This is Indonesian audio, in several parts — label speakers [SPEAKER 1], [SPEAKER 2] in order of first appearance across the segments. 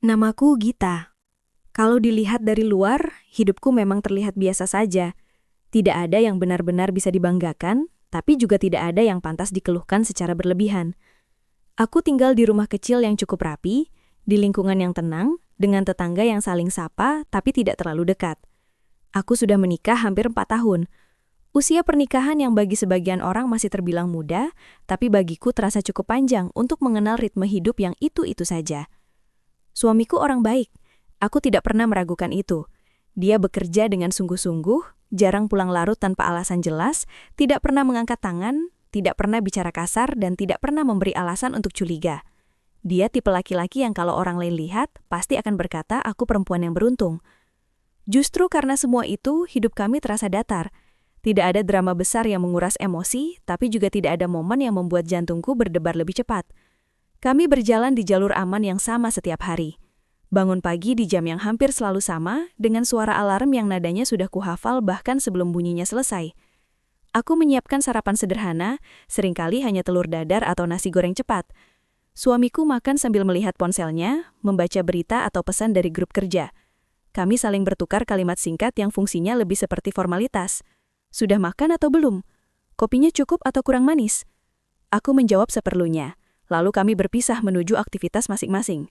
[SPEAKER 1] Namaku Gita. Kalau dilihat dari luar, hidupku memang terlihat biasa saja. Tidak ada yang benar-benar bisa dibanggakan, tapi juga tidak ada yang pantas dikeluhkan secara berlebihan. Aku tinggal di rumah kecil yang cukup rapi, di lingkungan yang tenang, dengan tetangga yang saling sapa tapi tidak terlalu dekat. Aku sudah menikah hampir 4 tahun. Usia pernikahan yang bagi sebagian orang masih terbilang muda, tapi bagiku terasa cukup panjang untuk mengenal ritme hidup yang itu-itu saja. Suamiku orang baik. Aku tidak pernah meragukan itu. Dia bekerja dengan sungguh-sungguh, jarang pulang larut tanpa alasan jelas, tidak pernah mengangkat tangan, tidak pernah bicara kasar, dan tidak pernah memberi alasan untuk curiga. Dia tipe laki-laki yang kalau orang lain lihat, pasti akan berkata, aku perempuan yang beruntung. Justru karena semua itu, hidup kami terasa datar. Tidak ada drama besar yang menguras emosi, tapi juga tidak ada momen yang membuat jantungku berdebar lebih cepat. Kami berjalan di jalur aman yang sama setiap hari. Bangun pagi di jam yang hampir selalu sama, dengan suara alarm yang nadanya sudah kuhafal bahkan sebelum bunyinya selesai. Aku menyiapkan sarapan sederhana, seringkali hanya telur dadar atau nasi goreng cepat. Suamiku makan sambil melihat ponselnya, membaca berita atau pesan dari grup kerja. Kami saling bertukar kalimat singkat yang fungsinya lebih seperti formalitas. Sudah makan atau belum? Kopinya cukup atau kurang manis? Aku menjawab seperlunya. Lalu kami berpisah menuju aktivitas masing-masing.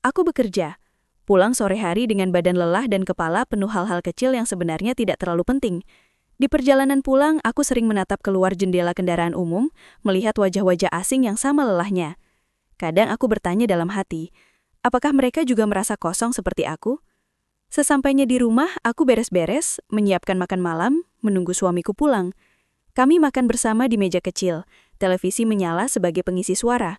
[SPEAKER 1] Aku bekerja, pulang sore hari dengan badan lelah dan kepala penuh hal-hal kecil yang sebenarnya tidak terlalu penting. Di perjalanan pulang, aku sering menatap keluar jendela kendaraan umum, melihat wajah-wajah asing yang sama lelahnya. Kadang aku bertanya dalam hati, apakah mereka juga merasa kosong seperti aku? Sesampainya di rumah, aku beres-beres, menyiapkan makan malam, menunggu suamiku pulang. Kami makan bersama di meja kecil. Televisi menyala sebagai pengisi suara.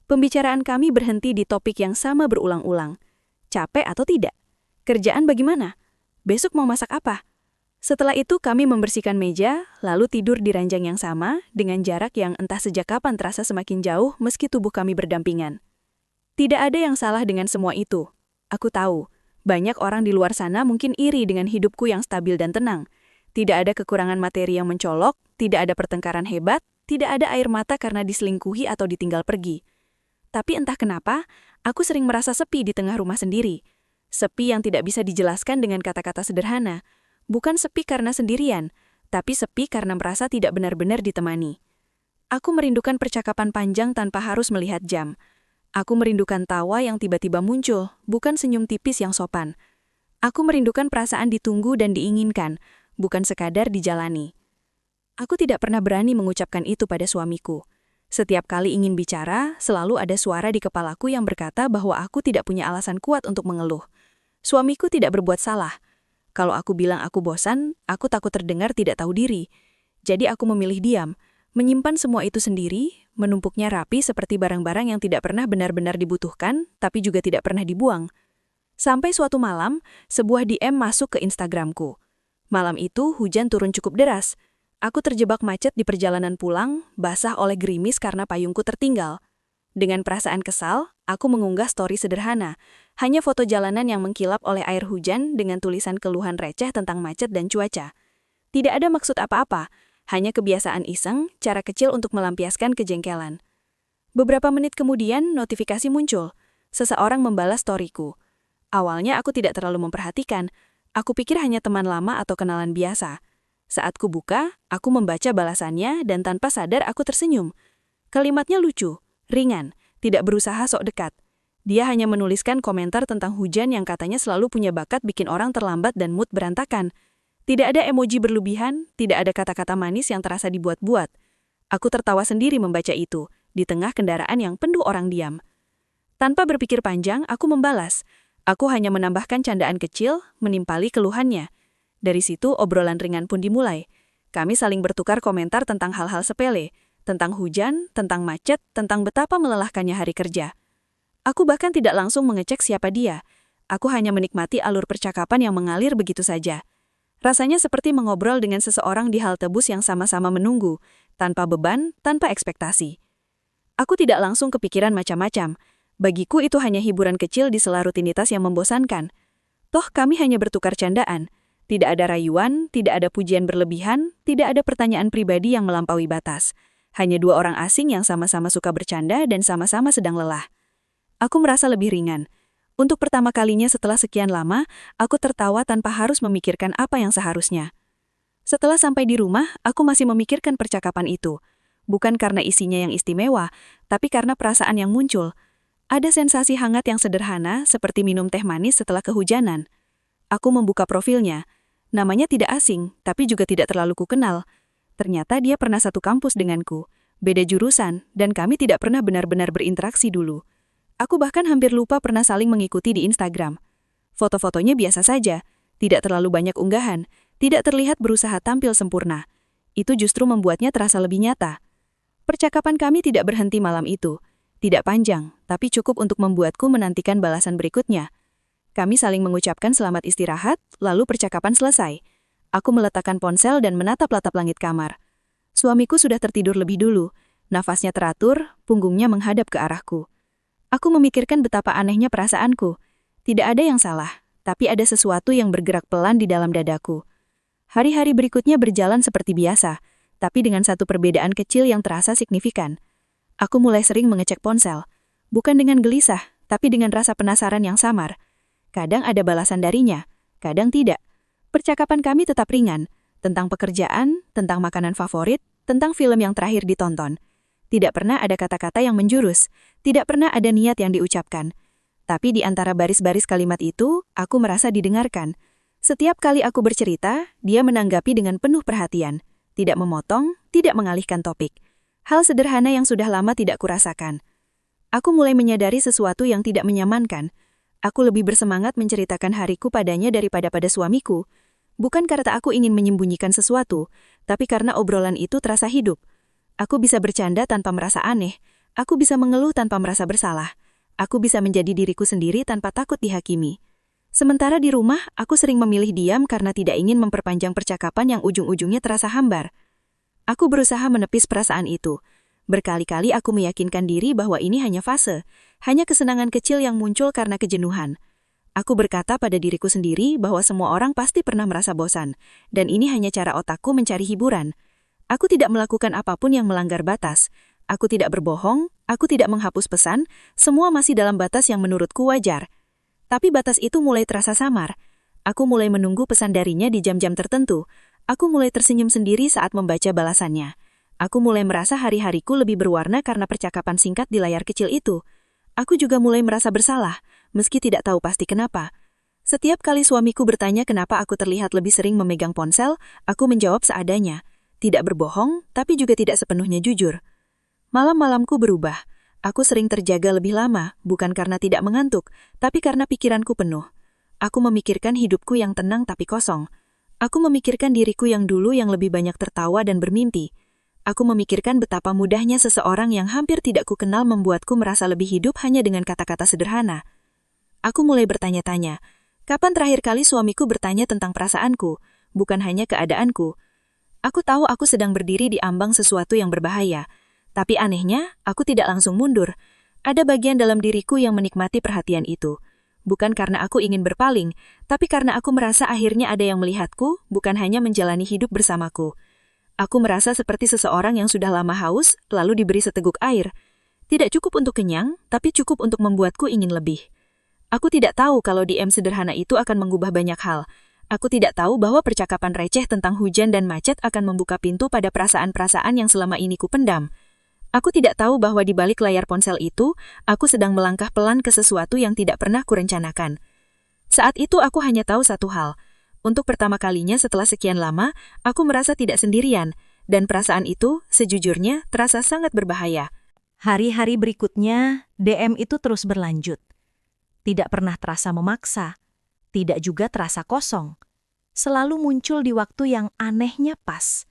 [SPEAKER 1] Pembicaraan kami berhenti di topik yang sama berulang-ulang. Capek atau tidak? Kerjaan bagaimana? Besok mau masak apa? Setelah itu kami membersihkan meja, lalu tidur di ranjang yang sama, dengan jarak yang entah sejak kapan terasa semakin jauh meski tubuh kami berdampingan. Tidak ada yang salah dengan semua itu. Aku tahu, banyak orang di luar sana mungkin iri dengan hidupku yang stabil dan tenang. Tidak ada kekurangan materi yang mencolok, tidak ada pertengkaran hebat, tidak ada air mata karena diselingkuhi atau ditinggal pergi. Tapi entah kenapa, aku sering merasa sepi di tengah rumah sendiri. Sepi yang tidak bisa dijelaskan dengan kata-kata sederhana. Bukan sepi karena sendirian, tapi sepi karena merasa tidak benar-benar ditemani. Aku merindukan percakapan panjang tanpa harus melihat jam. Aku merindukan tawa yang tiba-tiba muncul, bukan senyum tipis yang sopan. Aku merindukan perasaan ditunggu dan diinginkan, bukan sekadar dijalani. Aku tidak pernah berani mengucapkan itu pada suamiku. Setiap kali ingin bicara, selalu ada suara di kepalaku yang berkata bahwa aku tidak punya alasan kuat untuk mengeluh. Suamiku tidak berbuat salah. Kalau aku bilang aku bosan, aku takut terdengar tidak tahu diri. Jadi aku memilih diam, menyimpan semua itu sendiri, menumpuknya rapi seperti barang-barang yang tidak pernah benar-benar dibutuhkan, tapi juga tidak pernah dibuang. Sampai suatu malam, sebuah DM masuk ke Instagramku. Malam itu hujan turun cukup deras. Aku terjebak macet di perjalanan pulang, basah oleh gerimis karena payungku tertinggal. Dengan perasaan kesal, aku mengunggah story sederhana, hanya foto jalanan yang mengkilap oleh air hujan dengan tulisan keluhan receh tentang macet dan cuaca. Tidak ada maksud apa-apa, hanya kebiasaan iseng, cara kecil untuk melampiaskan kejengkelan. Beberapa menit kemudian, notifikasi muncul. Seseorang membalas storyku. Awalnya aku tidak terlalu memperhatikan, aku pikir hanya teman lama atau kenalan biasa. Saat ku buka, aku membaca balasannya dan tanpa sadar aku tersenyum. Kalimatnya lucu, ringan, tidak berusaha sok dekat. Dia hanya menuliskan komentar tentang hujan yang katanya selalu punya bakat bikin orang terlambat dan mood berantakan. Tidak ada emoji berlebihan, tidak ada kata-kata manis yang terasa dibuat-buat. Aku tertawa sendiri membaca itu, di tengah kendaraan yang penuh orang diam. Tanpa berpikir panjang, aku membalas. Aku hanya menambahkan candaan kecil, menimpali keluhannya. Dari situ, obrolan ringan pun dimulai. Kami saling bertukar komentar tentang hal-hal sepele, tentang hujan, tentang macet, tentang betapa melelahkannya hari kerja. Aku bahkan tidak langsung mengecek siapa dia. Aku hanya menikmati alur percakapan yang mengalir begitu saja. Rasanya seperti mengobrol dengan seseorang di halte bus yang sama-sama menunggu, tanpa beban, tanpa ekspektasi. Aku tidak langsung kepikiran macam-macam. Bagiku itu hanya hiburan kecil di sela rutinitas yang membosankan. Toh kami hanya bertukar candaan. Tidak ada rayuan, tidak ada pujian berlebihan, tidak ada pertanyaan pribadi yang melampaui batas. Hanya dua orang asing yang sama-sama suka bercanda dan sama-sama sedang lelah. Aku merasa lebih ringan.
[SPEAKER 2] Untuk pertama kalinya setelah sekian lama, aku tertawa tanpa harus memikirkan apa yang seharusnya. Setelah sampai di rumah, aku masih memikirkan percakapan itu. Bukan karena isinya yang istimewa, tapi karena perasaan yang muncul. Ada sensasi hangat yang sederhana, seperti minum teh manis setelah kehujanan. Aku membuka profilnya. Namanya tidak asing, tapi juga tidak terlalu kukenal. Ternyata dia pernah satu kampus denganku, beda jurusan, dan kami tidak pernah benar-benar berinteraksi dulu. Aku bahkan hampir lupa pernah saling mengikuti di Instagram. Foto-fotonya biasa saja, tidak terlalu banyak unggahan, tidak terlihat berusaha tampil sempurna. Itu justru membuatnya terasa lebih nyata. Percakapan kami tidak berhenti malam itu. Tidak panjang, tapi cukup untuk membuatku menantikan balasan berikutnya. Kami saling mengucapkan selamat istirahat, lalu percakapan selesai. Aku meletakkan ponsel dan menatap-latap langit kamar. Suamiku sudah tertidur lebih dulu. Nafasnya teratur, punggungnya menghadap ke arahku. Aku memikirkan betapa anehnya perasaanku. Tidak ada yang salah, tapi ada sesuatu yang bergerak pelan di dalam dadaku. Hari-hari berikutnya berjalan seperti biasa, tapi dengan satu perbedaan kecil yang terasa signifikan. Aku mulai sering mengecek ponsel. Bukan dengan gelisah, tapi dengan rasa penasaran yang samar. Kadang ada balasan darinya, kadang tidak. Percakapan kami tetap ringan, tentang pekerjaan, tentang makanan favorit, tentang film yang terakhir ditonton. Tidak pernah ada kata-kata yang menjurus, tidak pernah ada niat yang diucapkan. Tapi di antara baris-baris kalimat itu, aku merasa didengarkan. Setiap kali aku bercerita, dia menanggapi dengan penuh perhatian. Tidak memotong, tidak mengalihkan topik. Hal sederhana yang sudah lama tidak kurasakan. Aku mulai menyadari sesuatu yang tidak menyamankan. Aku lebih bersemangat menceritakan hariku padanya daripada pada suamiku. Bukan karena aku ingin menyembunyikan sesuatu, tapi karena obrolan itu terasa hidup. Aku bisa bercanda tanpa merasa aneh. Aku bisa mengeluh tanpa merasa bersalah. Aku bisa menjadi diriku sendiri tanpa takut dihakimi. Sementara di rumah, aku sering memilih diam karena tidak ingin memperpanjang percakapan yang ujung-ujungnya terasa hambar. Aku berusaha menepis perasaan itu. Berkali-kali aku meyakinkan diri bahwa ini hanya fase, hanya kesenangan kecil yang muncul karena kejenuhan. Aku berkata pada diriku sendiri bahwa semua orang pasti pernah merasa bosan, dan ini hanya cara otakku mencari hiburan. Aku tidak melakukan apapun yang melanggar batas. Aku tidak berbohong, aku tidak menghapus pesan, semua masih dalam batas yang menurutku wajar. Tapi batas itu mulai terasa samar. Aku mulai menunggu pesan darinya di jam-jam tertentu. Aku mulai tersenyum sendiri saat membaca balasannya. Aku mulai merasa hari-hariku lebih berwarna karena percakapan singkat di layar kecil itu. Aku juga mulai merasa bersalah, meski tidak tahu pasti kenapa. Setiap kali suamiku bertanya kenapa aku terlihat lebih sering memegang ponsel, aku menjawab seadanya. Tidak berbohong, tapi juga tidak sepenuhnya jujur. Malam-malamku berubah. Aku sering terjaga lebih lama, bukan karena tidak mengantuk, tapi karena pikiranku penuh. Aku memikirkan hidupku yang tenang tapi kosong. Aku memikirkan diriku yang dulu yang lebih banyak tertawa dan bermimpi. Aku memikirkan betapa mudahnya seseorang yang hampir tidak kukenal membuatku merasa lebih hidup hanya dengan kata-kata sederhana. Aku mulai bertanya-tanya, kapan terakhir kali suamiku bertanya tentang perasaanku, bukan hanya keadaanku. Aku tahu aku sedang berdiri di ambang sesuatu yang berbahaya. Tapi anehnya, aku tidak langsung mundur. Ada bagian dalam diriku yang menikmati perhatian itu. Bukan karena aku ingin berpaling, tapi karena aku merasa akhirnya ada yang melihatku, bukan hanya menjalani hidup bersamaku. Aku merasa seperti seseorang yang sudah lama haus, lalu diberi seteguk air. Tidak cukup untuk kenyang, tapi cukup untuk membuatku ingin lebih. Aku tidak tahu kalau DM sederhana itu akan mengubah banyak hal. Aku tidak tahu bahwa percakapan receh tentang hujan dan macet akan membuka pintu pada perasaan-perasaan yang selama ini kupendam. Aku tidak tahu bahwa di balik layar ponsel itu, aku sedang melangkah pelan ke sesuatu yang tidak pernah kurencanakan. Saat itu aku hanya tahu satu hal. Untuk pertama kalinya setelah sekian lama, aku merasa tidak sendirian, dan perasaan itu, sejujurnya, terasa sangat berbahaya.
[SPEAKER 1] Hari-hari berikutnya, DM itu terus berlanjut. Tidak pernah terasa memaksa, tidak juga terasa kosong. Selalu muncul di waktu yang anehnya pas.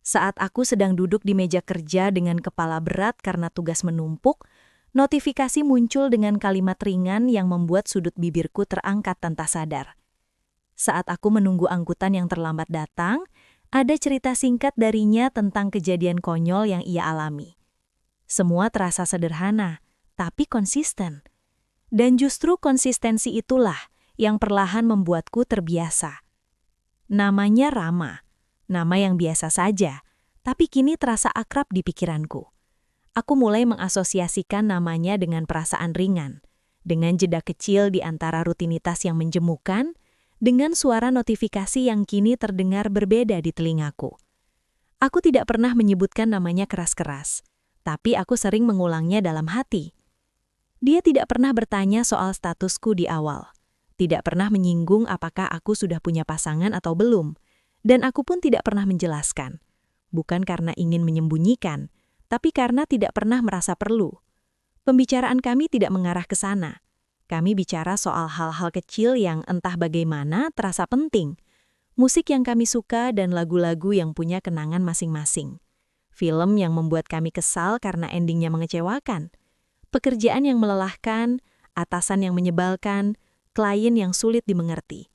[SPEAKER 1] Saat aku sedang duduk di meja kerja dengan kepala berat karena tugas menumpuk, notifikasi muncul dengan kalimat ringan yang membuat sudut bibirku terangkat tanpa sadar. Saat aku menunggu angkutan yang terlambat datang, ada cerita singkat darinya tentang kejadian konyol yang ia alami. Semua terasa sederhana, tapi konsisten. Dan justru konsistensi itulah yang perlahan membuatku terbiasa. Namanya Rama, nama yang biasa saja, tapi kini terasa akrab di pikiranku. Aku mulai mengasosiasikan namanya dengan perasaan ringan, dengan jeda kecil di antara rutinitas yang menjemukan, dengan suara notifikasi yang kini terdengar berbeda di telingaku. Aku tidak pernah menyebutkan namanya keras-keras, tapi aku sering mengulangnya dalam hati. Dia tidak pernah bertanya soal statusku di awal, tidak pernah menyinggung apakah aku sudah punya pasangan atau belum, dan aku pun tidak pernah menjelaskan. Bukan karena ingin menyembunyikan, tapi karena tidak pernah merasa perlu. Pembicaraan kami tidak mengarah ke sana. Kami bicara soal hal-hal kecil yang entah bagaimana terasa penting. Musik yang kami suka dan lagu-lagu yang punya kenangan masing-masing. Film yang membuat kami kesal karena endingnya mengecewakan. Pekerjaan yang melelahkan, atasan yang menyebalkan, klien yang sulit dimengerti.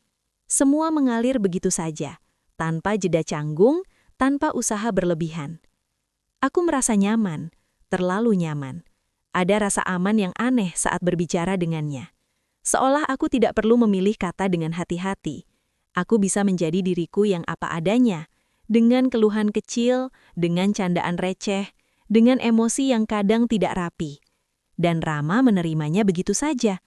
[SPEAKER 1] Semua mengalir begitu saja, tanpa jeda canggung, tanpa usaha berlebihan. Aku merasa nyaman, terlalu nyaman. Ada rasa aman yang aneh saat berbicara dengannya. Seolah aku tidak perlu memilih kata dengan hati-hati. Aku bisa menjadi diriku yang apa adanya, dengan keluhan kecil, dengan candaan receh, dengan emosi yang kadang tidak rapi. Dan Rama menerimanya begitu saja.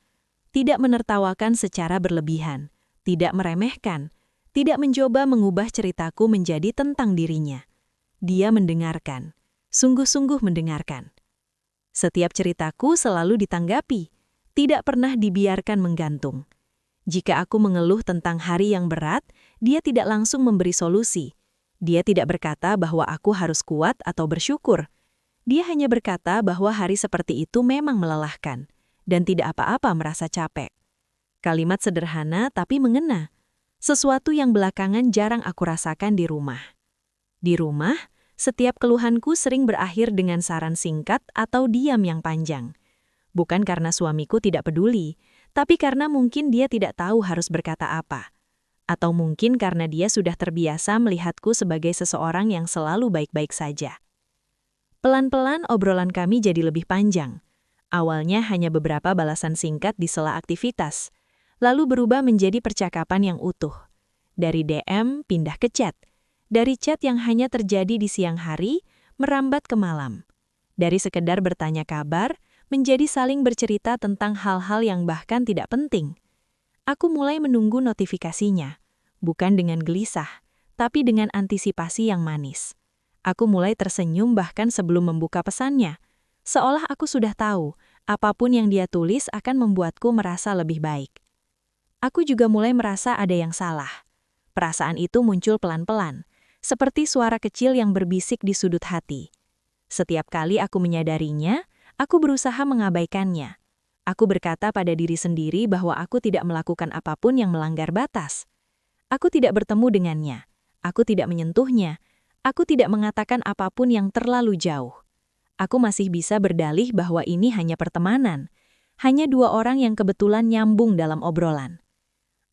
[SPEAKER 1] Tidak menertawakan secara berlebihan, tidak meremehkan, tidak mencoba mengubah ceritaku menjadi tentang dirinya. Dia mendengarkan, sungguh-sungguh mendengarkan. Setiap ceritaku selalu ditanggapi, tidak pernah dibiarkan menggantung. Jika aku mengeluh tentang hari yang berat, dia tidak langsung memberi solusi. Dia tidak berkata bahwa aku harus kuat atau bersyukur. Dia hanya berkata bahwa hari seperti itu memang melelahkan, dan tidak apa-apa merasa capek. Kalimat sederhana tapi mengena. Sesuatu yang belakangan jarang aku rasakan di rumah. Di rumah, setiap keluhanku sering berakhir dengan saran singkat atau diam yang panjang. Bukan karena suamiku tidak peduli, tapi karena mungkin dia tidak tahu harus berkata apa. Atau mungkin karena dia sudah terbiasa melihatku sebagai seseorang yang selalu baik-baik saja. Pelan-pelan obrolan kami jadi lebih panjang. Awalnya hanya beberapa balasan singkat di sela aktivitas, lalu berubah menjadi percakapan yang utuh. Dari DM pindah ke chat. Dari chat yang hanya terjadi di siang hari, merambat ke malam. Dari sekedar bertanya kabar, menjadi saling bercerita tentang hal-hal yang bahkan tidak penting. Aku mulai menunggu notifikasinya, bukan dengan gelisah, tapi dengan antisipasi yang manis. Aku mulai tersenyum bahkan sebelum membuka pesannya, seolah aku sudah tahu, apapun yang dia tulis akan membuatku merasa lebih baik. Aku juga mulai merasa ada yang salah. Perasaan itu muncul pelan-pelan, seperti suara kecil yang berbisik di sudut hati. Setiap kali aku menyadarinya, aku berusaha mengabaikannya. Aku berkata pada diri sendiri bahwa aku tidak melakukan apapun yang melanggar batas. Aku tidak bertemu dengannya. Aku tidak menyentuhnya. Aku tidak mengatakan apapun yang terlalu jauh. Aku masih bisa berdalih bahwa ini hanya pertemanan. Hanya dua orang yang kebetulan nyambung dalam obrolan.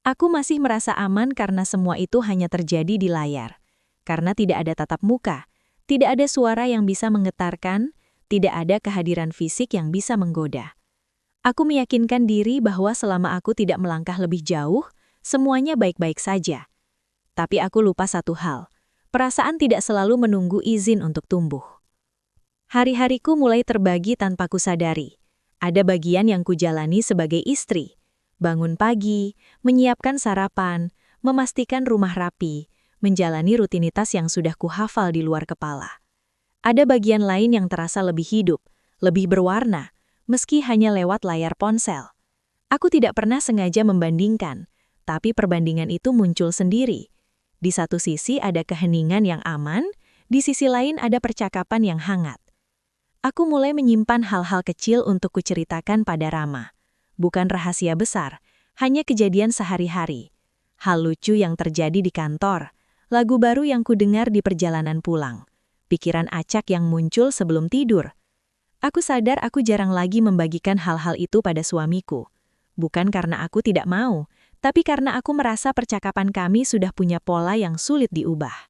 [SPEAKER 1] Aku masih merasa aman karena semua itu hanya terjadi di layar. Karena tidak ada tatap muka, tidak ada suara yang bisa menggetarkan, tidak ada kehadiran fisik yang bisa menggoda. Aku meyakinkan diri bahwa selama aku tidak melangkah lebih jauh, semuanya baik-baik saja. Tapi aku lupa satu hal, perasaan tidak selalu menunggu izin untuk tumbuh. Hari-hariku mulai terbagi tanpa kusadari. Ada bagian yang kujalani sebagai istri. Bangun pagi, menyiapkan sarapan, memastikan rumah rapi, menjalani rutinitas yang sudah kuhafal di luar kepala. Ada bagian lain yang terasa lebih hidup, lebih berwarna, meski hanya lewat layar ponsel. Aku tidak pernah sengaja membandingkan, tapi perbandingan itu muncul sendiri. Di satu sisi ada keheningan yang aman, di sisi lain ada percakapan yang hangat. Aku mulai menyimpan hal-hal kecil untuk kuceritakan pada Rama. Bukan rahasia besar, hanya kejadian sehari-hari. Hal lucu yang terjadi di kantor, lagu baru yang kudengar di perjalanan pulang, pikiran acak yang muncul sebelum tidur. Aku sadar aku jarang lagi membagikan hal-hal itu pada suamiku. Bukan karena aku tidak mau, tapi karena aku merasa percakapan kami sudah punya pola yang sulit diubah.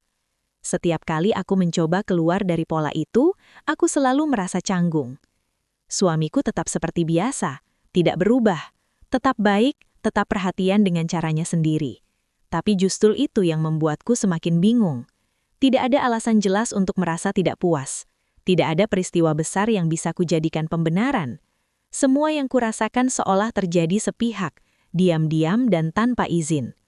[SPEAKER 1] Setiap kali aku mencoba keluar dari pola itu, aku selalu merasa canggung. Suamiku tetap seperti biasa, tidak berubah, tetap baik, tetap perhatian dengan caranya sendiri. Tapi justru itu yang membuatku semakin bingung. Tidak ada alasan jelas untuk merasa tidak puas. Tidak ada peristiwa besar yang bisa kujadikan pembenaran.
[SPEAKER 2] Semua yang kurasakan seolah terjadi sepihak, diam-diam dan tanpa izin.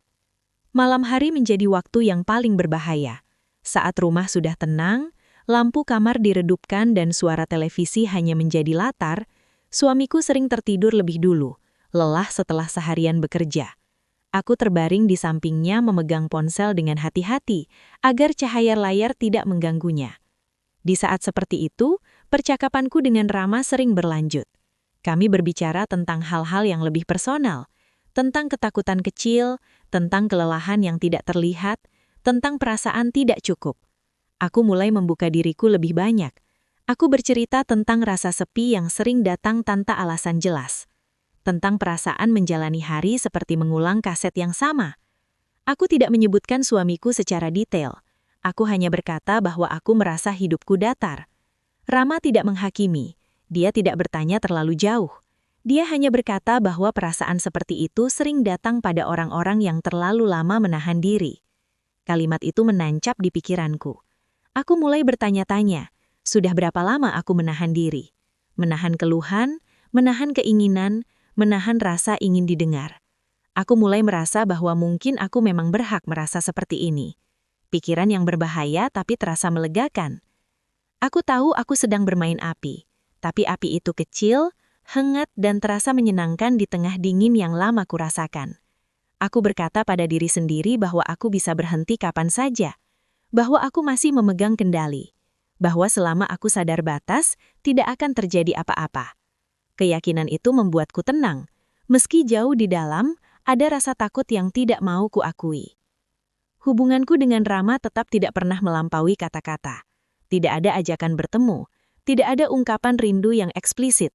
[SPEAKER 2] Malam hari menjadi waktu yang paling berbahaya. Saat rumah sudah tenang, lampu kamar diredupkan dan suara televisi hanya menjadi latar, suamiku sering tertidur lebih dulu, lelah setelah seharian bekerja. Aku terbaring di sampingnya memegang ponsel dengan hati-hati, agar cahaya layar tidak mengganggunya. Di saat seperti itu, percakapanku dengan Rama sering berlanjut. Kami berbicara tentang hal-hal yang lebih personal, tentang ketakutan kecil, tentang kelelahan yang tidak terlihat, tentang perasaan tidak cukup. Aku mulai membuka diriku lebih banyak. Aku bercerita tentang rasa sepi yang sering datang tanpa alasan jelas. Tentang perasaan menjalani hari seperti mengulang kaset yang sama. Aku tidak menyebutkan suamiku secara detail. Aku hanya berkata bahwa aku merasa hidupku datar. Rama tidak menghakimi. Dia tidak bertanya terlalu jauh. Dia hanya berkata bahwa perasaan seperti itu sering datang pada orang-orang yang terlalu lama menahan diri. Kalimat itu menancap di pikiranku. Aku mulai bertanya-tanya, sudah berapa lama aku menahan diri? Menahan keluhan, menahan keinginan, menahan rasa ingin didengar. Aku mulai merasa bahwa mungkin aku memang berhak merasa seperti ini. Pikiran yang berbahaya tapi terasa melegakan. Aku tahu aku sedang bermain api, tapi api itu kecil, hangat dan terasa menyenangkan di tengah dingin yang lama kurasakan. Aku berkata pada diri sendiri bahwa aku bisa berhenti kapan saja, bahwa aku masih memegang kendali, bahwa selama aku sadar batas, tidak akan terjadi apa-apa. Keyakinan itu membuatku tenang. Meski jauh di dalam, ada rasa takut yang tidak mau kuakui. Hubunganku dengan Rama tetap tidak pernah melampaui kata-kata. Tidak ada ajakan bertemu, tidak ada ungkapan rindu yang eksplisit.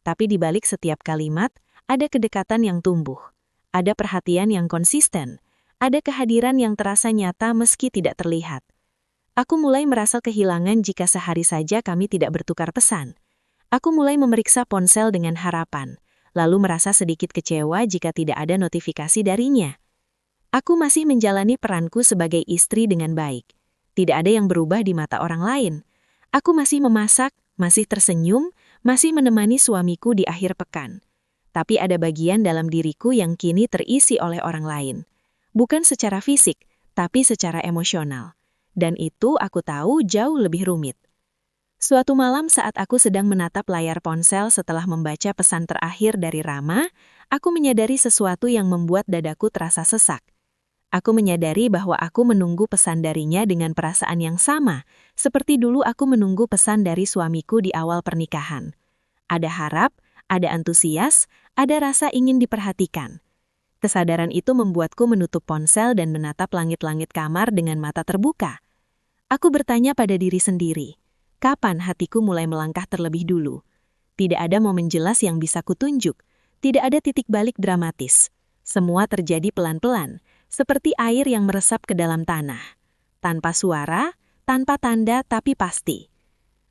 [SPEAKER 2] Tapi di balik setiap kalimat, ada kedekatan yang tumbuh. Ada perhatian yang konsisten. Ada kehadiran yang terasa nyata meski tidak terlihat. Aku mulai merasa kehilangan jika sehari saja kami tidak bertukar pesan. Aku mulai memeriksa ponsel dengan harapan, lalu merasa sedikit kecewa jika tidak ada notifikasi darinya. Aku masih menjalani peranku sebagai istri dengan baik. Tidak ada yang berubah di mata orang lain. Aku masih memasak, masih tersenyum, masih menemani suamiku di akhir pekan. Tapi ada bagian dalam diriku yang kini terisi oleh orang lain. Bukan secara fisik, tapi secara emosional. Dan itu aku tahu jauh lebih rumit. Suatu malam saat aku sedang menatap layar ponsel setelah membaca pesan terakhir dari Rama, aku menyadari sesuatu yang membuat dadaku terasa sesak. Aku menyadari bahwa aku menunggu pesan darinya dengan perasaan yang sama, seperti dulu aku menunggu pesan dari suamiku di awal pernikahan. Ada harap, ada antusias, ada rasa ingin diperhatikan. Kesadaran itu membuatku menutup ponsel dan menatap langit-langit kamar dengan mata terbuka. Aku bertanya pada diri sendiri, kapan hatiku mulai melangkah terlebih dulu? Tidak ada momen jelas yang bisa kutunjuk, tidak ada titik balik dramatis. Semua terjadi pelan-pelan, seperti air yang meresap ke dalam tanah. Tanpa suara, tanpa tanda, tapi pasti.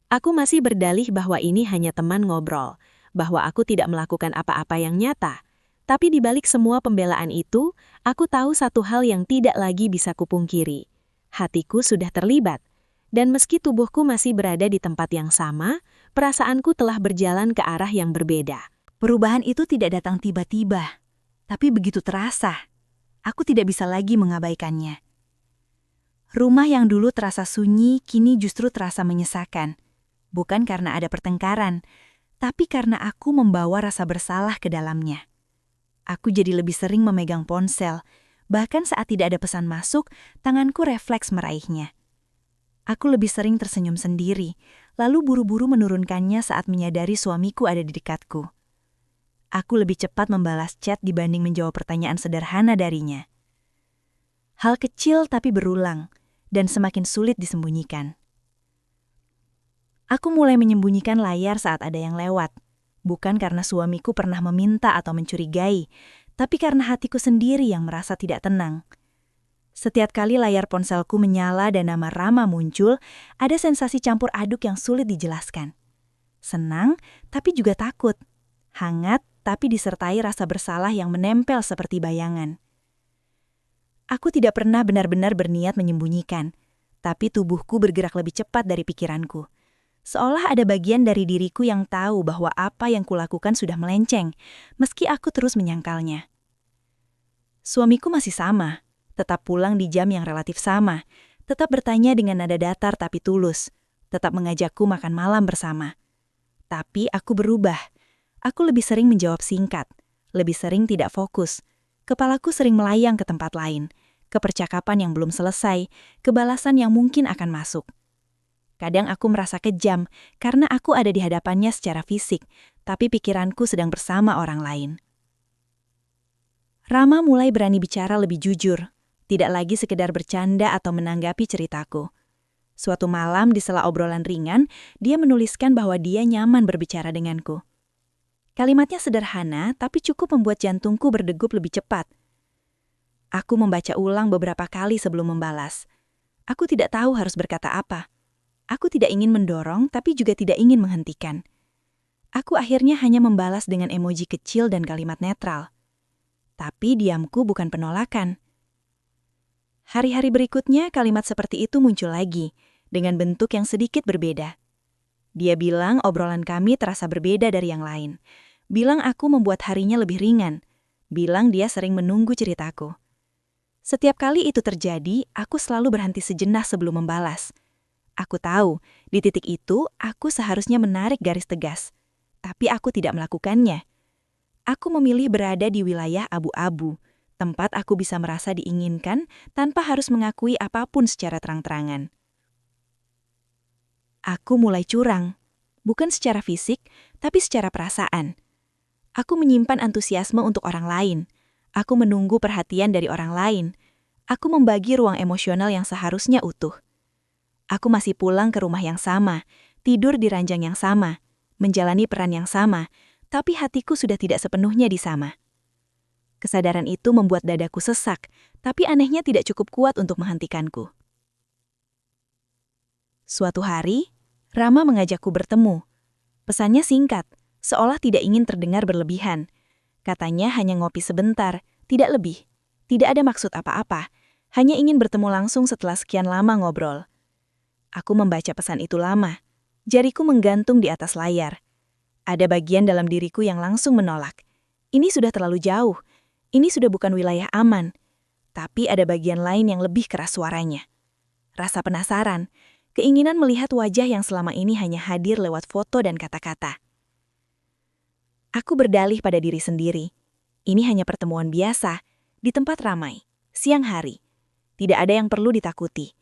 [SPEAKER 2] Aku masih berdalih bahwa ini hanya teman ngobrol, bahwa aku tidak melakukan apa-apa yang nyata. Tapi di balik semua pembelaan itu, aku tahu satu hal yang tidak lagi bisa kupungkiri. Hatiku sudah terlibat, dan meski tubuhku masih berada di tempat yang sama, perasaanku telah berjalan ke arah yang berbeda.
[SPEAKER 1] Perubahan itu tidak datang tiba-tiba, tapi begitu terasa. Aku tidak bisa lagi mengabaikannya. Rumah yang dulu terasa sunyi, kini justru terasa menyesakan. Bukan karena ada pertengkaran, tapi karena aku membawa rasa bersalah ke dalamnya. Aku jadi lebih sering memegang ponsel, bahkan saat tidak ada pesan masuk, tanganku refleks meraihnya. Aku lebih sering tersenyum sendiri, lalu buru-buru menurunkannya saat menyadari suamiku ada di dekatku. Aku lebih cepat membalas chat dibanding menjawab pertanyaan sederhana darinya. Hal kecil tapi berulang, dan semakin sulit disembunyikan. Aku mulai menyembunyikan layar saat ada yang lewat, bukan karena suamiku pernah meminta atau mencurigai, tapi karena hatiku sendiri yang merasa tidak tenang. Setiap kali layar ponselku menyala dan nama Rama muncul, ada sensasi campur aduk yang sulit dijelaskan. Senang, tapi juga takut. Hangat, tapi disertai rasa bersalah yang menempel seperti bayangan. Aku tidak pernah benar-benar berniat menyembunyikan, tapi tubuhku bergerak lebih cepat dari pikiranku.
[SPEAKER 3] Seolah ada bagian dari diriku yang tahu bahwa apa yang kulakukan sudah melenceng, meski aku terus menyangkalnya. Suamiku masih sama, tetap pulang di jam yang relatif sama, tetap bertanya dengan nada datar tapi tulus, tetap mengajakku makan malam bersama. Tapi aku berubah. Aku lebih sering menjawab singkat, lebih sering tidak fokus. Kepalaku sering melayang ke tempat lain, ke percakapan yang belum selesai, ke balasan yang mungkin akan masuk. Kadang aku merasa kejam karena aku ada di hadapannya secara fisik, tapi pikiranku sedang bersama orang lain. Rama mulai berani bicara lebih jujur, tidak lagi sekedar bercanda atau menanggapi ceritaku. Suatu malam di sela obrolan ringan, dia menuliskan bahwa dia nyaman berbicara denganku. Kalimatnya sederhana, tapi cukup membuat jantungku berdegup lebih cepat. Aku membaca ulang beberapa kali sebelum membalas. Aku tidak tahu harus berkata apa. Aku tidak ingin mendorong, tapi juga tidak ingin menghentikan. Aku akhirnya hanya membalas dengan emoji kecil dan kalimat netral. Tapi diamku bukan penolakan. Hari-hari berikutnya, kalimat seperti itu muncul lagi, dengan bentuk yang sedikit berbeda. Dia bilang obrolan kami terasa berbeda dari yang lain. Bilang aku membuat harinya lebih ringan. Bilang dia sering menunggu ceritaku. Setiap kali itu terjadi, aku selalu berhenti sejenak sebelum membalas. Aku tahu, di titik itu, aku seharusnya menarik garis tegas. Tapi aku tidak melakukannya. Aku memilih berada di wilayah abu-abu, tempat aku bisa merasa diinginkan tanpa harus mengakui apapun secara terang-terangan. Aku mulai curang, bukan secara fisik, tapi secara perasaan. Aku menyimpan antusiasme untuk orang lain. Aku menunggu perhatian dari orang lain. Aku membagi ruang emosional yang seharusnya utuh. Aku masih pulang ke rumah yang sama, tidur di ranjang yang sama, menjalani peran yang sama, tapi hatiku sudah tidak sepenuhnya di sama. Kesadaran itu membuat dadaku sesak, tapi anehnya tidak cukup kuat untuk menghentikanku. Suatu hari, Rama mengajakku bertemu. Pesannya singkat, seolah tidak ingin terdengar berlebihan. Katanya hanya ngopi sebentar, tidak lebih. Tidak ada maksud apa-apa, hanya ingin bertemu langsung setelah sekian lama ngobrol. Aku membaca pesan itu lama. Jariku menggantung di atas layar. Ada bagian dalam diriku yang langsung menolak. Ini sudah terlalu jauh. Ini sudah bukan wilayah aman. Tapi ada bagian lain yang lebih keras suaranya. Rasa penasaran, keinginan melihat wajah yang selama ini hanya hadir lewat foto dan kata-kata. Aku berdalih pada diri sendiri. Ini hanya pertemuan biasa, di tempat ramai, siang hari. Tidak ada yang perlu ditakuti.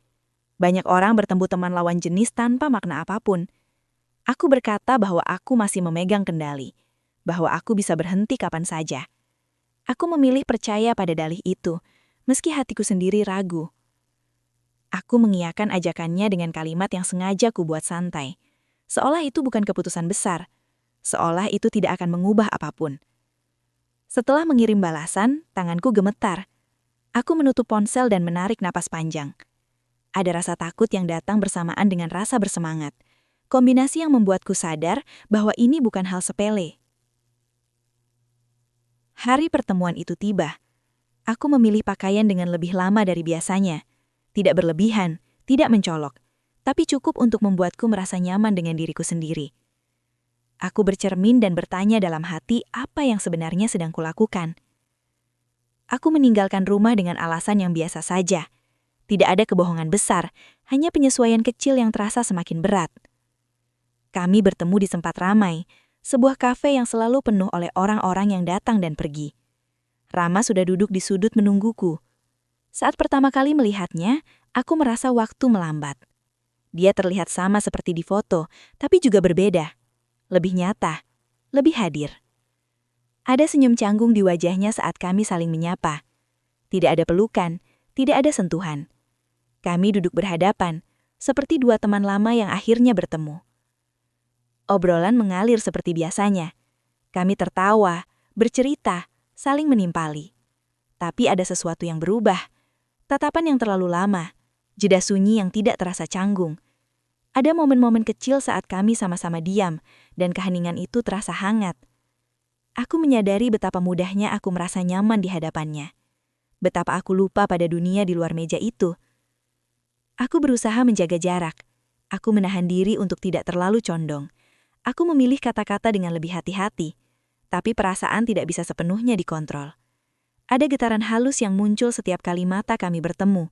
[SPEAKER 3] Banyak orang bertemu teman lawan jenis tanpa makna apapun. Aku berkata bahwa aku masih memegang kendali, bahwa aku bisa berhenti kapan saja. Aku memilih percaya pada dalih itu, meski hatiku sendiri ragu. Aku mengiyakan ajakannya dengan kalimat yang sengaja kubuat santai, seolah itu bukan keputusan besar, seolah itu tidak akan mengubah apapun. Setelah mengirim balasan, tanganku gemetar. Aku menutup ponsel dan menarik napas panjang. Ada rasa takut yang datang bersamaan dengan rasa bersemangat. Kombinasi yang membuatku sadar bahwa ini bukan hal sepele. Hari pertemuan itu tiba. Aku memilih pakaian dengan lebih lama dari biasanya. Tidak berlebihan, tidak mencolok, tapi cukup untuk membuatku merasa nyaman dengan diriku sendiri. Aku bercermin dan bertanya dalam hati apa yang sebenarnya sedang kulakukan. Aku meninggalkan rumah dengan alasan yang biasa saja. Tidak ada kebohongan besar, hanya penyesuaian kecil yang terasa semakin berat. Kami bertemu di tempat ramai, sebuah kafe yang selalu penuh oleh orang-orang yang datang dan pergi. Rama sudah duduk di sudut menungguku. Saat pertama kali melihatnya, aku merasa waktu melambat. Dia terlihat sama seperti di foto, tapi juga berbeda. Lebih nyata, lebih hadir. Ada senyum canggung di wajahnya saat kami saling menyapa. Tidak ada pelukan, tidak ada sentuhan. Kami duduk berhadapan, seperti dua teman lama yang akhirnya bertemu. Obrolan mengalir seperti biasanya. Kami tertawa, bercerita, saling menimpali. Tapi ada sesuatu yang berubah. Tatapan yang terlalu lama, jeda sunyi yang tidak terasa canggung. Ada momen-momen kecil saat kami sama-sama diam, dan keheningan itu terasa hangat. Aku menyadari betapa mudahnya aku merasa nyaman di hadapannya. Betapa aku lupa pada dunia di luar meja itu. Aku berusaha menjaga jarak, Aku menahan diri untuk tidak terlalu condong. Aku memilih kata-kata dengan lebih hati-hati, tapi perasaan tidak bisa sepenuhnya dikontrol. Ada getaran halus yang muncul setiap kali mata kami bertemu.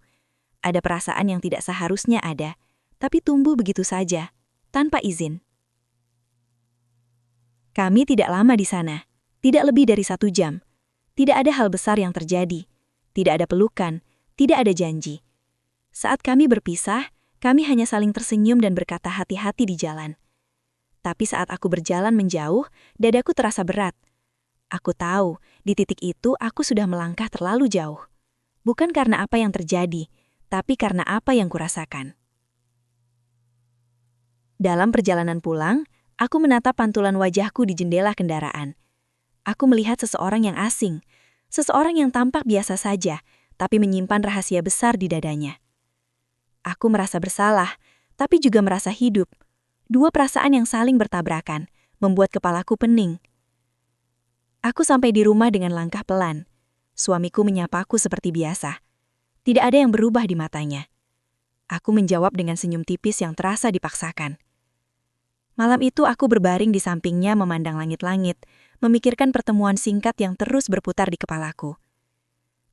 [SPEAKER 3] Ada perasaan yang tidak seharusnya ada, tapi tumbuh begitu saja, tanpa izin. Kami tidak lama di sana, tidak lebih dari 1 jam. Tidak ada hal besar yang terjadi, tidak ada pelukan, tidak ada janji. Saat kami berpisah, kami hanya saling tersenyum dan berkata hati-hati di jalan. Tapi saat aku berjalan menjauh, dadaku terasa berat. Aku tahu, di titik itu aku sudah melangkah terlalu jauh. Bukan karena apa yang terjadi, tapi karena apa yang kurasakan. Dalam perjalanan pulang, aku menatap pantulan wajahku di jendela kendaraan. Aku melihat seseorang yang asing, seseorang yang tampak biasa saja, tapi menyimpan rahasia besar di dadanya. Aku merasa bersalah, tapi juga merasa hidup. Dua perasaan yang saling bertabrakan, membuat kepalaku pening. Aku sampai di rumah dengan langkah pelan. Suamiku menyapaku seperti biasa. Tidak ada yang berubah di matanya. Aku menjawab dengan senyum tipis yang terasa dipaksakan. Malam itu aku berbaring di sampingnya memandang langit-langit, memikirkan pertemuan singkat yang terus berputar di kepalaku.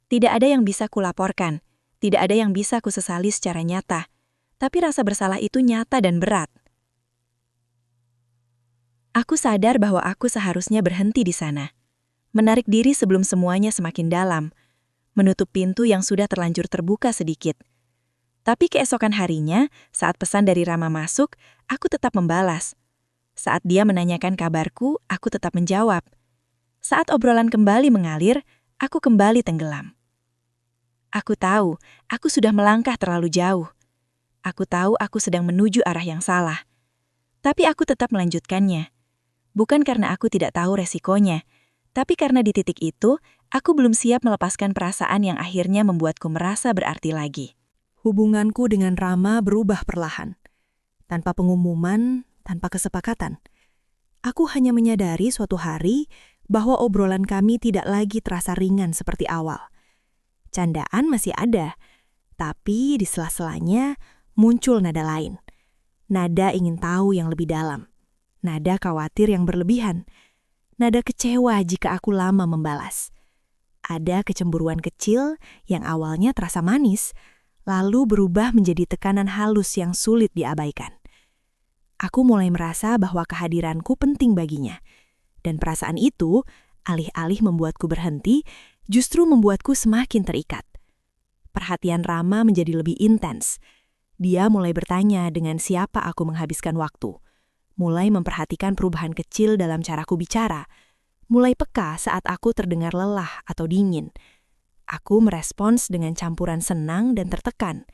[SPEAKER 3] Tidak ada yang bisa kulaporkan, tidak ada yang bisa kusesali secara nyata, tapi rasa bersalah itu nyata dan berat. Aku sadar bahwa aku seharusnya berhenti di sana, menarik diri sebelum semuanya semakin dalam, menutup pintu yang sudah terlanjur terbuka sedikit. Tapi keesokan harinya, saat pesan dari Rama masuk, aku tetap membalas. Saat dia menanyakan kabarku, aku tetap menjawab. Saat obrolan kembali mengalir, aku kembali tenggelam. Aku tahu, aku sudah melangkah terlalu jauh. Aku tahu aku sedang menuju arah yang salah. Tapi aku tetap melanjutkannya. Bukan karena aku tidak tahu resikonya, tapi karena di titik itu, aku belum siap melepaskan perasaan yang akhirnya membuatku merasa berarti lagi.
[SPEAKER 1] Hubunganku dengan Rama berubah perlahan. Tanpa pengumuman, tanpa kesepakatan. Aku hanya menyadari suatu hari bahwa obrolan kami tidak lagi terasa ringan seperti awal. Candaan masih ada, tapi di sela-selanya muncul nada lain. Nada ingin tahu yang lebih dalam. Nada khawatir yang berlebihan. Nada kecewa jika aku lama membalas. Ada kecemburuan kecil yang awalnya terasa manis, lalu berubah menjadi tekanan halus yang sulit diabaikan. Aku mulai merasa bahwa kehadiranku penting baginya. Dan perasaan itu, alih-alih membuatku berhenti, justru membuatku semakin terikat. Perhatian Rama menjadi lebih intens. Dia mulai bertanya dengan siapa aku menghabiskan waktu. Mulai memperhatikan perubahan kecil dalam caraku bicara. Mulai peka saat aku terdengar lelah atau dingin. Aku merespons dengan campuran senang dan tertekan.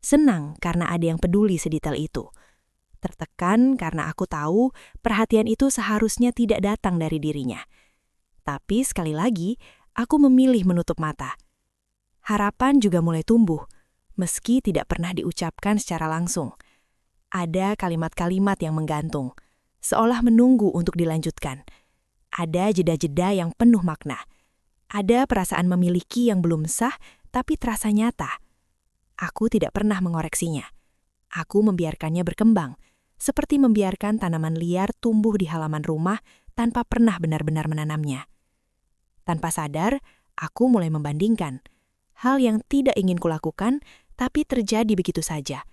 [SPEAKER 1] Senang karena ada yang peduli sedetail itu. Tertekan karena aku tahu perhatian itu seharusnya tidak datang dari dirinya. Tapi sekali lagi, aku memilih menutup mata. Harapan juga mulai tumbuh, meski tidak pernah diucapkan secara langsung. Ada kalimat-kalimat yang menggantung, seolah menunggu untuk dilanjutkan. Ada jeda-jeda yang penuh makna. Ada perasaan memiliki yang belum sah, tapi terasa nyata. Aku tidak pernah mengoreksinya. Aku membiarkannya berkembang, seperti membiarkan tanaman liar tumbuh di halaman rumah tanpa pernah benar-benar menanamnya. Tanpa sadar, aku mulai membandingkan. Hal yang tidak ingin kulakukan, tapi terjadi begitu saja.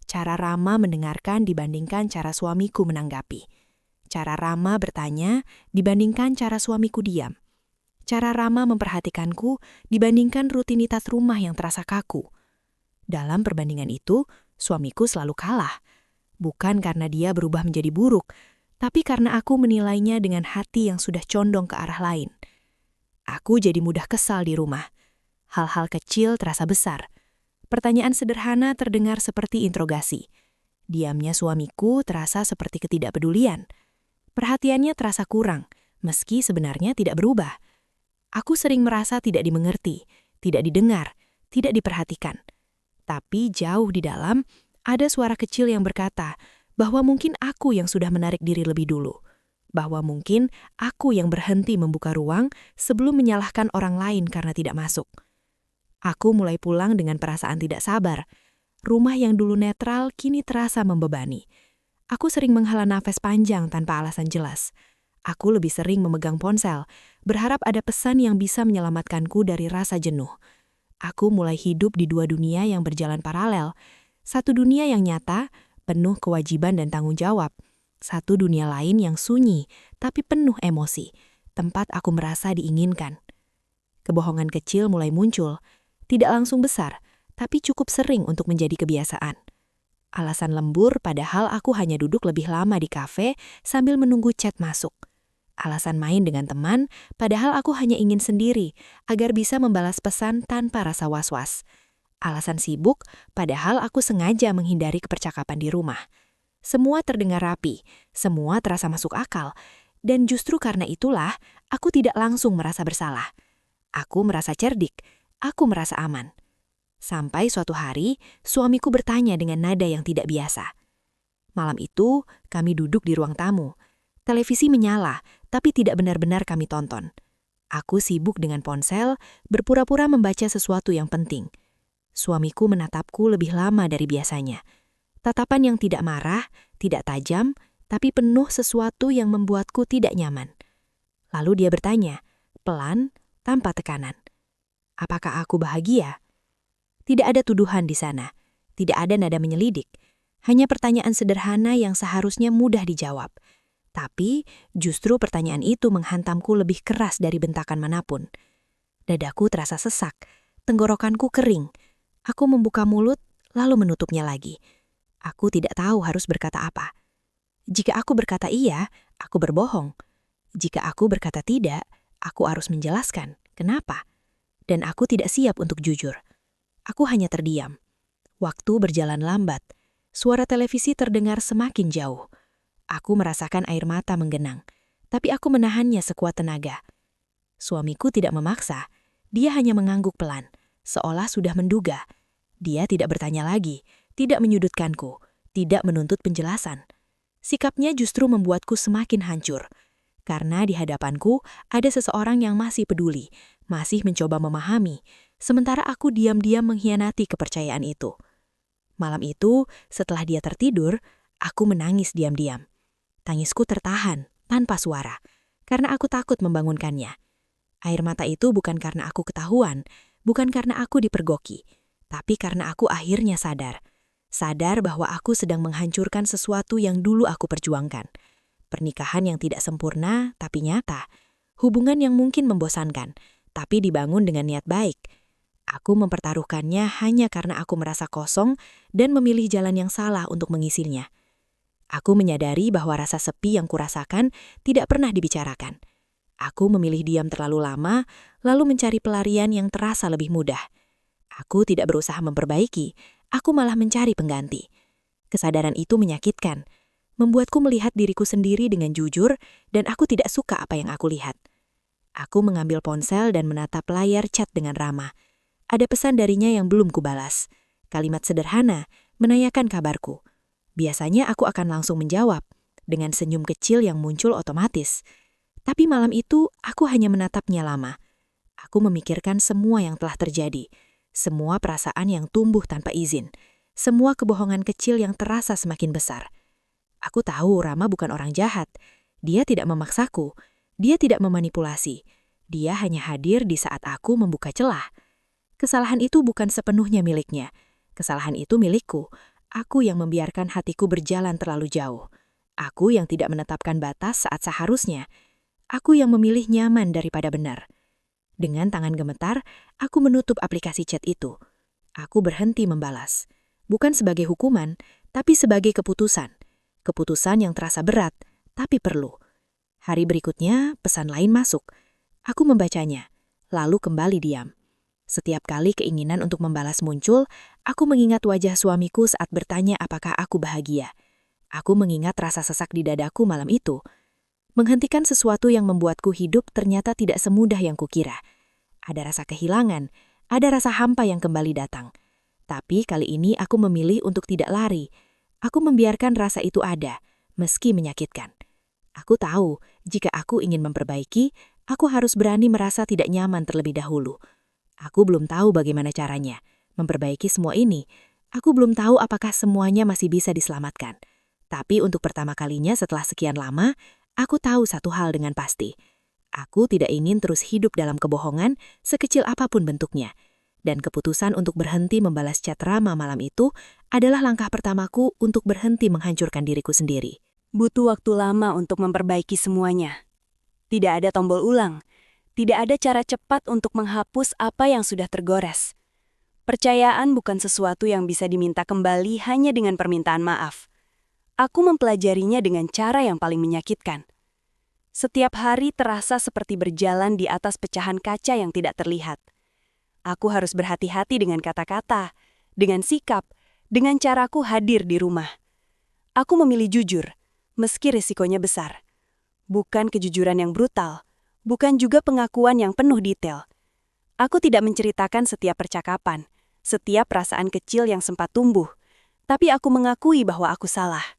[SPEAKER 1] Cara Rama mendengarkan dibandingkan cara suamiku menanggapi. Cara Rama bertanya dibandingkan cara suamiku diam. Cara Rama memperhatikanku dibandingkan rutinitas rumah yang terasa kaku. Dalam perbandingan itu, suamiku selalu kalah. Bukan karena dia berubah menjadi buruk, tapi karena aku menilainya dengan hati yang sudah condong ke arah lain. Aku jadi mudah kesal di rumah. Hal-hal kecil terasa besar. Pertanyaan sederhana terdengar seperti interogasi. Diamnya suamiku terasa seperti ketidakpedulian. Perhatiannya terasa kurang, meski sebenarnya tidak berubah. Aku sering merasa tidak dimengerti, tidak didengar, tidak diperhatikan. Tapi jauh di dalam, ada suara kecil yang berkata bahwa mungkin aku yang sudah menarik diri lebih dulu. Bahwa mungkin aku yang berhenti membuka ruang sebelum menyalahkan orang lain karena tidak masuk. Aku mulai pulang dengan perasaan tidak sabar.
[SPEAKER 4] Rumah yang dulu netral kini terasa membebani. Aku sering menghela nafas panjang tanpa alasan jelas. Aku lebih sering memegang ponsel, berharap ada pesan yang bisa menyelamatkanku dari rasa jenuh. Aku mulai hidup di dua dunia yang berjalan paralel. Satu dunia yang nyata, penuh kewajiban dan tanggung jawab. Satu dunia lain yang sunyi, tapi penuh emosi, tempat aku merasa diinginkan. Kebohongan kecil mulai muncul, tidak langsung besar, tapi cukup sering untuk menjadi kebiasaan. Alasan lembur padahal aku hanya duduk lebih lama di kafe sambil menunggu chat masuk. Alasan main dengan teman padahal aku hanya ingin sendiri agar bisa membalas pesan tanpa rasa was-was. Alasan sibuk padahal aku sengaja menghindari kepercakapan di rumah. Semua terdengar rapi, semua terasa masuk akal, dan justru karena itulah aku tidak langsung merasa bersalah. Aku merasa cerdik, aku merasa aman. Sampai suatu hari, suamiku bertanya dengan nada yang tidak biasa. Malam itu, kami duduk di ruang tamu. Televisi menyala, tapi tidak benar-benar kami tonton. Aku sibuk dengan ponsel, berpura-pura membaca sesuatu yang penting. Suamiku menatapku lebih lama dari biasanya. Tatapan yang tidak marah, tidak tajam, tapi penuh sesuatu yang membuatku tidak nyaman. Lalu dia bertanya, pelan, tanpa tekanan. Apakah aku bahagia? Tidak ada tuduhan di sana, tidak ada nada menyelidik. Hanya pertanyaan sederhana yang seharusnya mudah dijawab. Tapi justru pertanyaan itu menghantamku lebih keras dari bentakan manapun. Dadaku terasa sesak, tenggorokanku kering. Aku membuka mulut, lalu menutupnya lagi. Aku tidak tahu harus berkata apa. Jika aku berkata iya, aku berbohong. Jika aku berkata tidak, aku harus menjelaskan kenapa. Dan aku tidak siap untuk jujur. Aku hanya terdiam. Waktu berjalan lambat. Suara televisi terdengar semakin jauh. Aku merasakan air mata menggenang, tapi aku menahannya sekuat tenaga. Suamiku tidak memaksa. Dia hanya mengangguk pelan, seolah sudah menduga. Dia tidak bertanya lagi, tidak menyudutkanku, tidak menuntut penjelasan. Sikapnya justru membuatku semakin hancur. Karena di hadapanku ada seseorang yang masih peduli, masih mencoba memahami, sementara aku diam-diam mengkhianati kepercayaan itu. Malam itu, setelah dia tertidur, aku menangis diam-diam. Tangisku tertahan, tanpa suara, karena aku takut membangunkannya. Air mata itu bukan karena aku ketahuan, bukan karena aku dipergoki, tapi karena aku akhirnya sadar. Sadar bahwa aku sedang menghancurkan sesuatu yang dulu aku perjuangkan. Pernikahan yang tidak sempurna, tapi nyata. Hubungan yang mungkin membosankan, tapi dibangun dengan niat baik. Aku mempertaruhkannya hanya karena aku merasa kosong dan memilih jalan yang salah untuk mengisinya. Aku menyadari bahwa rasa sepi yang kurasakan tidak pernah dibicarakan. Aku memilih diam terlalu lama, lalu mencari pelarian yang terasa lebih mudah. Aku tidak berusaha memperbaiki, aku malah mencari pengganti. Kesadaran itu menyakitkan. Membuatku melihat diriku sendiri dengan jujur, dan aku tidak suka apa yang aku lihat. Aku mengambil ponsel dan menatap layar chat dengan ramah. Ada pesan darinya yang belum kubalas. Kalimat sederhana, menanyakan kabarku. Biasanya aku akan langsung menjawab, dengan senyum kecil yang muncul otomatis. Tapi malam itu, aku hanya menatapnya lama. Aku memikirkan semua yang telah terjadi, semua perasaan yang tumbuh tanpa izin, semua kebohongan kecil yang terasa semakin besar. Aku tahu Rama bukan orang jahat. Dia tidak memaksaku. Dia tidak memanipulasi. Dia hanya hadir di saat aku membuka celah. Kesalahan itu bukan sepenuhnya miliknya. Kesalahan itu milikku. Aku yang membiarkan hatiku berjalan terlalu jauh. Aku yang tidak menetapkan batas saat seharusnya. Aku yang memilih nyaman daripada benar. Dengan tangan gemetar, aku menutup aplikasi chat itu. Aku berhenti membalas. Bukan sebagai hukuman, tapi sebagai keputusan. Keputusan yang terasa berat, tapi perlu. Hari berikutnya, pesan lain masuk. Aku membacanya, lalu kembali diam. Setiap kali keinginan untuk membalas muncul, aku mengingat wajah suamiku saat bertanya apakah aku bahagia. Aku mengingat rasa sesak di dadaku malam itu. Menghentikan sesuatu yang membuatku hidup ternyata tidak semudah yang kukira. Ada rasa kehilangan, ada rasa hampa yang kembali datang. Tapi kali ini aku memilih untuk tidak lari. Aku membiarkan rasa itu ada, meski menyakitkan. Aku tahu, jika aku ingin memperbaiki, aku harus berani merasa tidak nyaman terlebih dahulu. Aku belum tahu bagaimana caranya. Memperbaiki semua ini, Aku belum tahu apakah semuanya masih bisa diselamatkan. Tapi untuk pertama kalinya setelah sekian lama, aku tahu satu hal dengan pasti. Aku tidak ingin terus hidup dalam kebohongan sekecil apapun bentuknya. Dan keputusan untuk berhenti membalas chat Rama malam itu adalah langkah pertamaku untuk berhenti menghancurkan diriku sendiri.
[SPEAKER 5] Butuh waktu lama untuk memperbaiki semuanya. Tidak ada tombol ulang. Tidak ada cara cepat untuk menghapus apa yang sudah tergores. Percayaan bukan sesuatu yang bisa diminta kembali hanya dengan permintaan maaf. Aku mempelajarinya dengan cara yang paling menyakitkan. Setiap hari terasa seperti berjalan di atas pecahan kaca yang tidak terlihat. Aku harus berhati-hati dengan kata-kata, dengan sikap, dengan caraku hadir di rumah. Aku memilih jujur, meski risikonya besar. Bukan kejujuran yang brutal, bukan juga pengakuan yang penuh detail. Aku tidak menceritakan setiap percakapan, setiap perasaan kecil yang sempat tumbuh, tapi aku mengakui bahwa aku salah.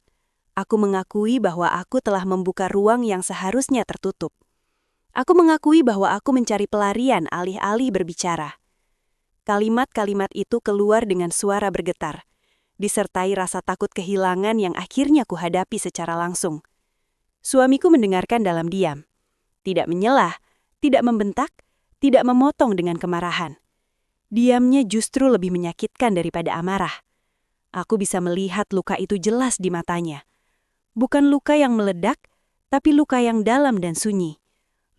[SPEAKER 5] Aku mengakui bahwa aku telah membuka ruang yang seharusnya tertutup. Aku mengakui bahwa aku mencari pelarian alih-alih berbicara. Kalimat-kalimat itu keluar dengan suara bergetar, disertai rasa takut kehilangan yang akhirnya kuhadapi secara langsung. Suamiku mendengarkan dalam diam. Tidak menyelah, tidak membentak, tidak memotong dengan kemarahan. Diamnya justru lebih menyakitkan daripada amarah. Aku bisa melihat luka itu jelas di matanya. Bukan luka yang meledak, tapi luka yang dalam dan sunyi.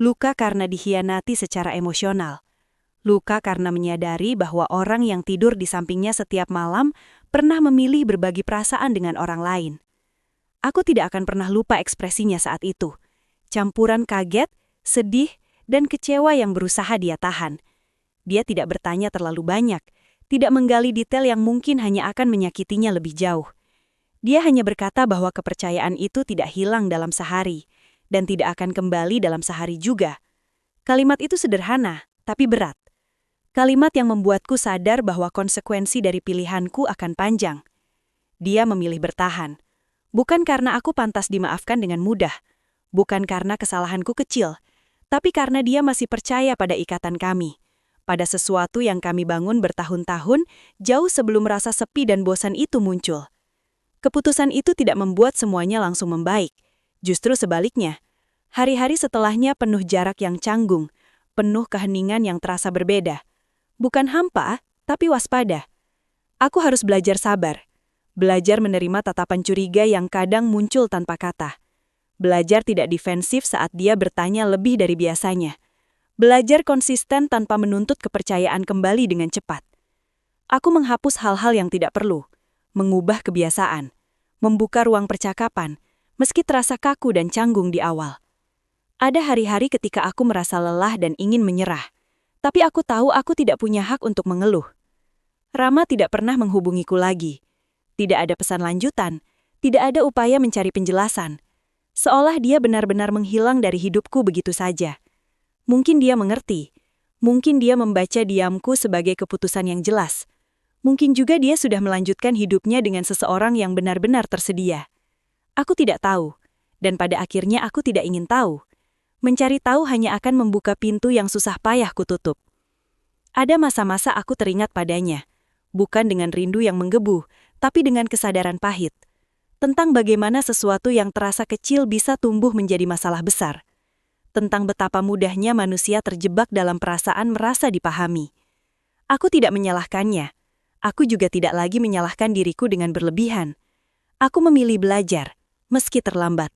[SPEAKER 5] Luka karena dikhianati secara emosional. Luka karena menyadari bahwa orang yang tidur di sampingnya setiap malam pernah memilih berbagi perasaan dengan orang lain. Aku tidak akan pernah lupa ekspresinya saat itu. Campuran kaget, sedih, dan kecewa yang berusaha dia tahan. Dia tidak bertanya terlalu banyak, tidak menggali detail yang mungkin hanya akan menyakitinya lebih jauh. Dia hanya berkata bahwa kepercayaan itu tidak hilang dalam sehari, dan tidak akan kembali dalam sehari juga. Kalimat itu sederhana, tapi berat. Kalimat yang membuatku sadar bahwa konsekuensi dari pilihanku akan panjang. Dia memilih bertahan. Bukan karena aku pantas dimaafkan dengan mudah. Bukan karena kesalahanku kecil. Tapi karena dia masih percaya pada ikatan kami. Pada sesuatu yang kami bangun bertahun-tahun, jauh sebelum rasa sepi dan bosan itu muncul. Keputusan itu tidak membuat semuanya langsung membaik. Justru sebaliknya. Hari-hari setelahnya penuh jarak yang canggung. Penuh keheningan yang terasa berbeda. Bukan hampa, tapi waspada. Aku harus belajar sabar. Belajar menerima tatapan curiga yang kadang muncul tanpa kata. Belajar tidak defensif saat dia bertanya lebih dari biasanya. Belajar konsisten tanpa menuntut kepercayaan kembali dengan cepat. Aku menghapus hal-hal yang tidak perlu. Mengubah kebiasaan. Membuka ruang percakapan, meski terasa kaku dan canggung di awal. Ada hari-hari ketika aku merasa lelah dan ingin menyerah. Tapi aku tahu aku tidak punya hak untuk mengeluh. Rama tidak pernah menghubungiku lagi. Tidak ada pesan lanjutan. Tidak ada upaya mencari penjelasan. Seolah dia benar-benar menghilang dari hidupku begitu saja. Mungkin dia mengerti. Mungkin dia membaca diamku sebagai keputusan yang jelas. Mungkin juga dia sudah melanjutkan hidupnya dengan seseorang yang benar-benar tersedia. Aku tidak tahu. Dan pada akhirnya aku tidak ingin tahu. Mencari tahu hanya akan membuka pintu yang susah payah kututup. Ada masa-masa aku teringat padanya. Bukan dengan rindu yang menggebu, tapi dengan kesadaran pahit. Tentang bagaimana sesuatu yang terasa kecil bisa tumbuh menjadi masalah besar. Tentang betapa mudahnya manusia terjebak dalam perasaan merasa dipahami. Aku tidak menyalahkannya. Aku juga tidak lagi menyalahkan diriku dengan berlebihan. Aku memilih belajar, meski terlambat.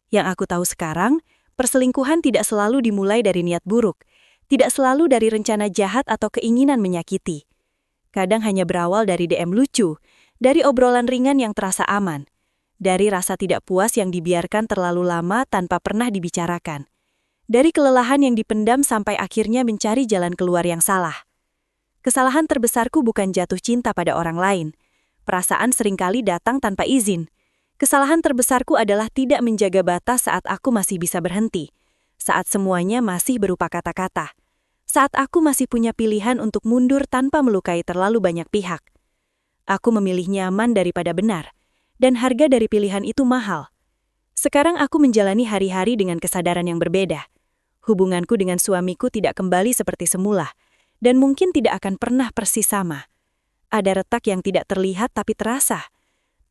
[SPEAKER 5] Yang aku tahu sekarang, perselingkuhan tidak selalu dimulai dari niat buruk, tidak selalu dari rencana jahat atau keinginan menyakiti. Kadang hanya berawal dari DM lucu, dari obrolan ringan yang terasa aman, dari rasa tidak puas yang dibiarkan terlalu lama tanpa pernah dibicarakan, dari kelelahan yang dipendam sampai akhirnya mencari jalan keluar yang salah. Kesalahan terbesarku bukan jatuh cinta pada orang lain. Perasaan seringkali datang tanpa izin. Kesalahan terbesarku adalah tidak menjaga batas saat aku masih bisa berhenti. Saat semuanya masih berupa kata-kata. Saat aku masih punya pilihan untuk mundur tanpa melukai terlalu banyak pihak. Aku memilih nyaman daripada benar. Dan harga dari pilihan itu mahal. Sekarang aku menjalani hari-hari dengan kesadaran yang berbeda. Hubunganku dengan suamiku tidak kembali seperti semula. Dan mungkin tidak akan pernah persis sama.
[SPEAKER 2] Ada retak yang tidak terlihat tapi terasa.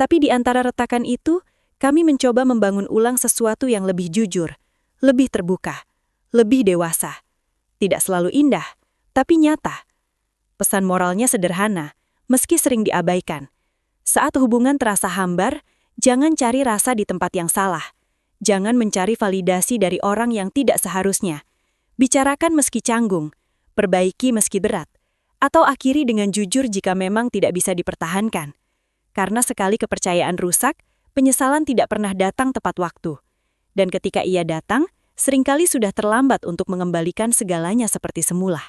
[SPEAKER 2] Tapi di antara retakan itu, kami mencoba membangun ulang sesuatu yang lebih jujur, lebih terbuka, lebih dewasa. Tidak selalu indah, tapi nyata. Pesan moralnya sederhana, meski sering diabaikan. Saat hubungan terasa hambar, jangan cari rasa di tempat yang salah. Jangan mencari validasi dari orang yang tidak seharusnya. Bicarakan meski canggung, perbaiki meski berat, atau akhiri dengan jujur jika memang tidak bisa dipertahankan. Karena sekali kepercayaan rusak, penyesalan tidak pernah datang tepat waktu. Dan ketika ia datang, seringkali sudah terlambat untuk mengembalikan segalanya seperti semula.